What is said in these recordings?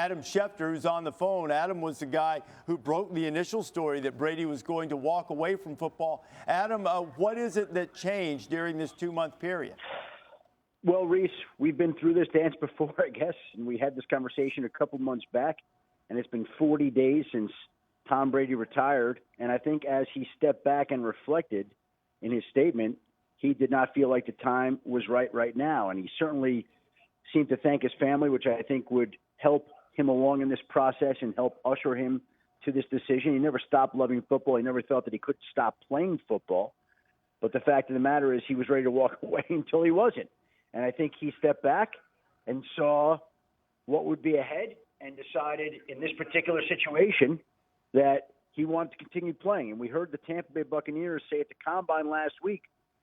Adam Schefter, who's on the phone. Adam was the guy who broke the initial story that Brady was going to walk away from football. Adam, what is it that changed during this 2-month period? Well, Reese, we've been through this dance before, I guess, and we had this conversation a couple months back, and it's been 40 days since Tom Brady retired. And I think as he stepped back and reflected in his statement, he did not feel like the time was right now. And he certainly seemed to thank his family, which I think would help him along in this process and help usher him to this decision. He never stopped loving football. He never thought that he could stop playing football. But the fact of the matter is he was ready to walk away until he wasn't. And I think he stepped back and saw what would be ahead and decided in this particular situation that he wanted to continue playing. And we heard the Tampa Bay Buccaneers say at the Combine last week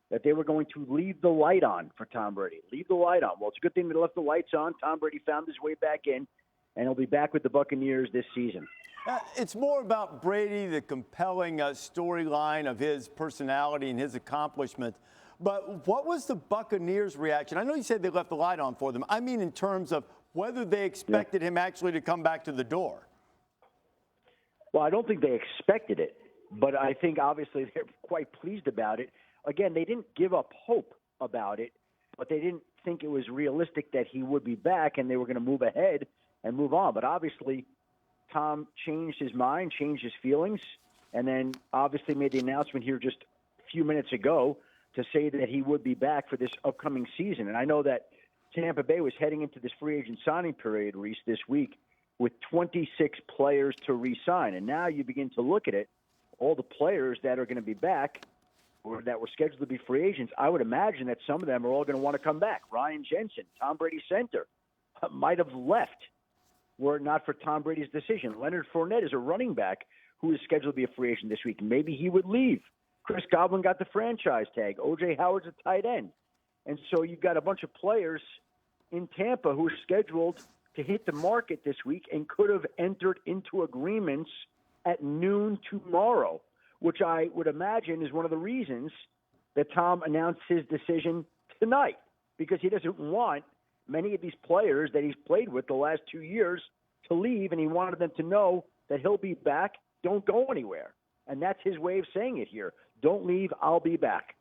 that they were going to leave the light on for Tom Brady. Leave the light on. Well, it's a good thing they left the lights on. Tom Brady found his way back in, and he'll be back with the Buccaneers this season. It's more about Brady, the compelling storyline of his personality and his accomplishment. But what was the Buccaneers' reaction? I know you said they left the light on for them. I mean in terms of whether they expected him actually to come back to the door. Well, I don't think they expected it, but I think obviously they're quite pleased about it. Again, they didn't give up hope about it, but they didn't think it was realistic that he would be back and they were going to move ahead and move on. But obviously, Tom changed his mind, changed his feelings, and then obviously made the announcement here just a few minutes ago to say that he would be back for this upcoming season. And I know that Tampa Bay was heading into this free agent signing period, Reese, this week with 26 players to re-sign. And now you begin to look at it, all the players that are going to be back or that were scheduled to be free agents, I would imagine that some of them are all going to want to come back. Ryan Jensen, Tom Brady's center, might have left were it not for Tom Brady's decision. Leonard Fournette is a running back who is scheduled to be a free agent this week. Maybe he would leave. Chris Godwin got the franchise tag. O.J. Howard's a tight end. And so you've got a bunch of players in Tampa who are scheduled to hit the market this week and could have entered into agreements at noon tomorrow, which I would imagine is one of the reasons that Tom announced his decision tonight, because he doesn't want many of these players that he's played with the last 2 years to leave, and he wanted them to know that he'll be back. Don't go anywhere. And that's his way of saying it here. Don't leave, I'll be back.